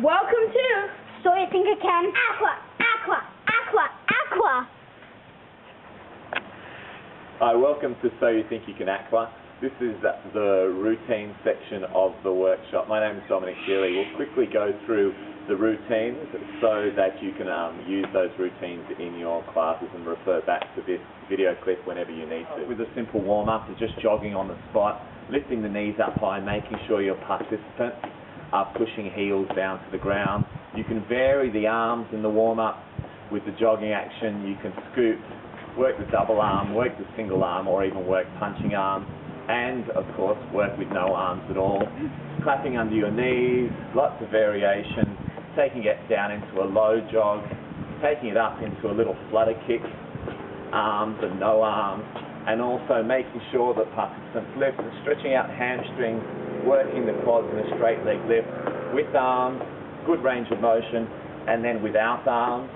Welcome to So You Think You Can Aqua, Aqua, Aqua, Aqua. Hi, welcome to So You Think You Can Aqua. This is the routine section of the workshop. My name is Dominic Shealy. We'll quickly go through the routines so that you can use those routines in your classes and refer back to this video clip whenever you need to. With a simple warm-up, it's just jogging on the spot, lifting the knees up high, making sure your participants are pushing heels down to the ground. You can vary the arms in the warm-up with the jogging action. You can scoop, work the double arm, work the single arm, or even work punching arms, and of course work with no arms at all. Clapping under your knees, lots of variation, taking it down into a low jog, taking it up into a little flutter kick, arms and no arms, and also making sure that participants lift and stretching out hamstrings, working the quads in a straight leg lift with arms, good range of motion, and then without arms.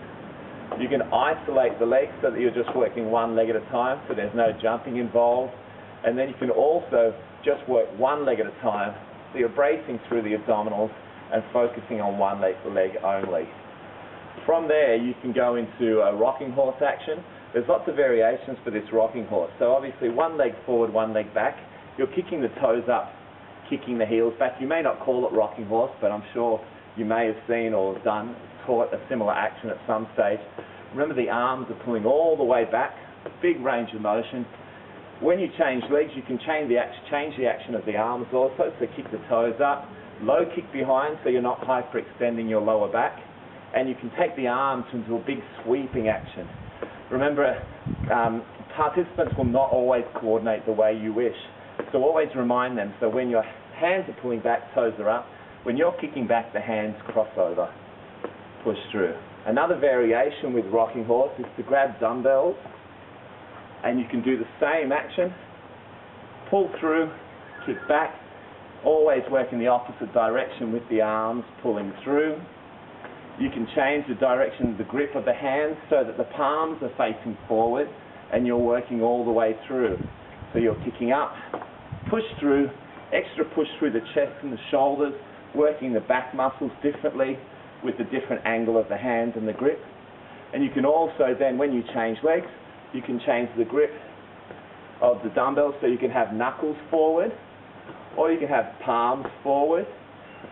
You can isolate the legs so that you're just working one leg at a time, so there's no jumping involved. And then you can also just work one leg at a time, so you're bracing through the abdominals and focusing on one leg only. From there, you can go into a rocking horse action. There's lots of variations for this rocking horse. So obviously one leg forward, one leg back. You're kicking the toes up, kicking the heels back. You may not call it rocking horse, but I'm sure you may have seen or taught a similar action at some stage. Remember, the arms are pulling all the way back, big range of motion. When you change legs, you can change the action of the arms also, so kick the toes up, low kick behind so you're not hyperextending your lower back, and you can take the arms into a big sweeping action. Remember, participants will not always coordinate the way you wish, so always remind them, so when your hands are pulling back, toes are up, when you're kicking back, the hands cross over, push through. Another variation with rocking horse is to grab dumbbells, and you can do the same action, pull through, kick back, always work in the opposite direction with the arms pulling through. You can change the direction of the grip of the hands so that the palms are facing forward and you're working all the way through. So you're kicking up, push through, extra push through the chest and the shoulders, working the back muscles differently with the different angle of the hands and the grip. And you can also then, when you change legs, you can change the grip of the dumbbell so you can have knuckles forward or you can have palms forward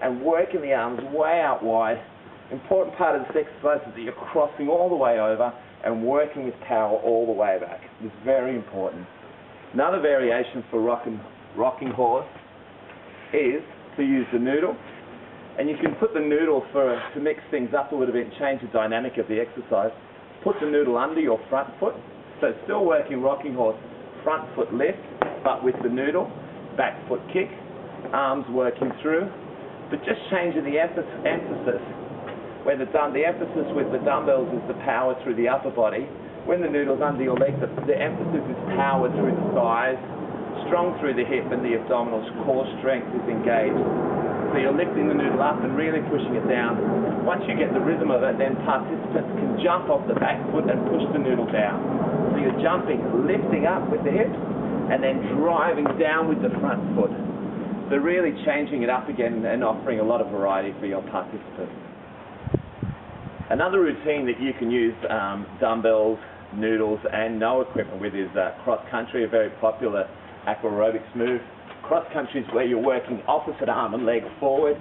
and working the arms way out wide. Important part of this exercise is that you're crossing all the way over and working with power all the way back. It's very important. Another variation for rocking horse is to use the noodle. And you can put the noodle to mix things up a little bit and change the dynamic of the exercise. Put the noodle under your front foot. So still working rocking horse, front foot lift, but with the noodle, back foot kick, arms working through, but just changing the emphasis. Where the emphasis with the dumbbells is the power through the upper body. When the noodle's under your leg, the emphasis is power through the thighs, strong through the hip and the abdominals, core strength is engaged. So you're lifting the noodle up and really pushing it down. Once you get the rhythm of it, then participants can jump off the back foot and push the noodle down. So you're jumping, lifting up with the hips, and then driving down with the front foot. So really changing it up again and offering a lot of variety for your participants. Another routine that you can use dumbbells, noodles, and no equipment with is cross-country, a very popular aerobics move. Cross-country is where you're working opposite arm and leg forward,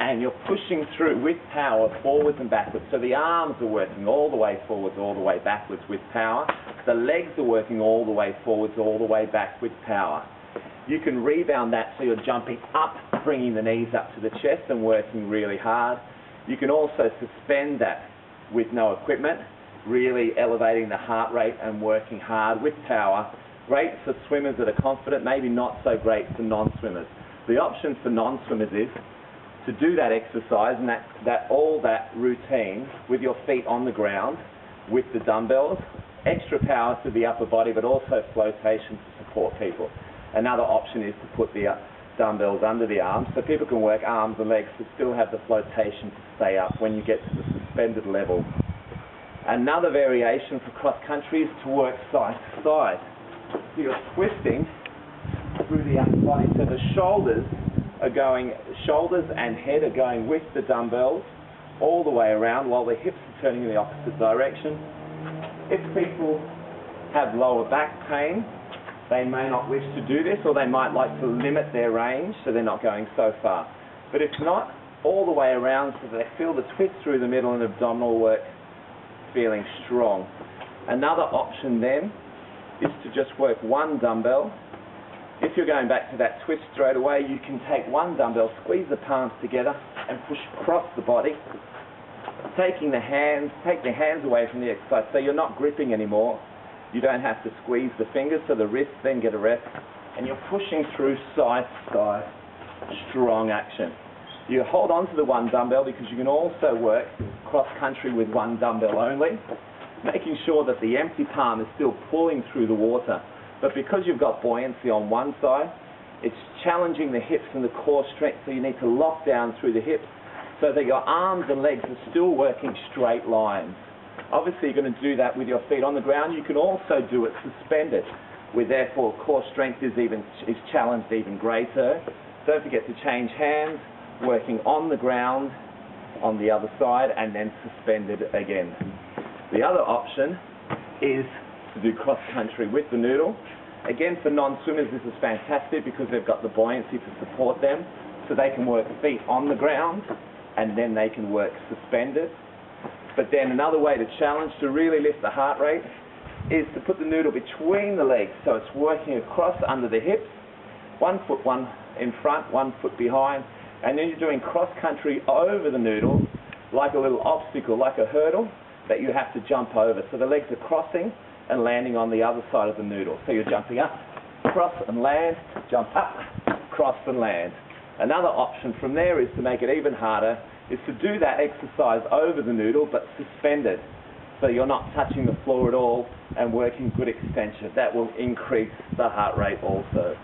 and you're pushing through with power forwards and backwards. So the arms are working all the way forwards, all the way backwards with power. The legs are working all the way forwards, all the way back with power. You can rebound that so you're jumping up, bringing the knees up to the chest and working really hard. You can also suspend that with no equipment, really elevating the heart rate and working hard with power. Great for swimmers that are confident, maybe not so great for non-swimmers. The option for non-swimmers is to do that exercise and all that routine with your feet on the ground with the dumbbells, extra power to the upper body, but also flotation to support people. Another option is to put the dumbbells under the arms so people can work arms and legs to still have the flotation to stay up when you get to the suspended level. Another variation for cross-country is to work side to side. So you're twisting through the upper body so the shoulders are going, shoulders and head are going with the dumbbells all the way around while the hips are turning in the opposite direction. If people have lower back pain, they may not wish to do this, or they might like to limit their range so they're not going so far. But if not, all the way around so they feel the twist through the middle and abdominal work feeling strong. Another option then is to just work one dumbbell. If you're going back to that twist straight away, you can take one dumbbell, squeeze the palms together and push across the body, take the hands away from the exercise so you're not gripping anymore. You don't have to squeeze the fingers, so the wrists then get a rest, and you're pushing through side to side, strong action. You hold on to the one dumbbell because you can also work cross country with one dumbbell only, making sure that the empty palm is still pulling through the water. But because you've got buoyancy on one side, it's challenging the hips and the core strength, so you need to lock down through the hips so that your arms and legs are still working straight lines. Obviously, you're going to do that with your feet on the ground. You can also do it suspended, where therefore core strength is challenged even greater. Don't forget to change hands, working on the ground on the other side, and then suspended again. The other option is to do cross country with the noodle. Again, for non-swimmers, this is fantastic because they've got the buoyancy to support them, so they can work feet on the ground, and then they can work suspended. But then another way to challenge, to really lift the heart rate, is to put the noodle between the legs, so it's working across under the hips, one foot in front, one foot behind, and then you're doing cross country over the noodle, like a little obstacle, like a hurdle that you have to jump over. So the legs are crossing and landing on the other side of the noodle. So you're jumping up, cross and land, jump up, cross and land. Another option from there is to make it even harder, is to do that exercise over the noodle but suspended, so you're not touching the floor at all and working good extension. That will increase the heart rate also.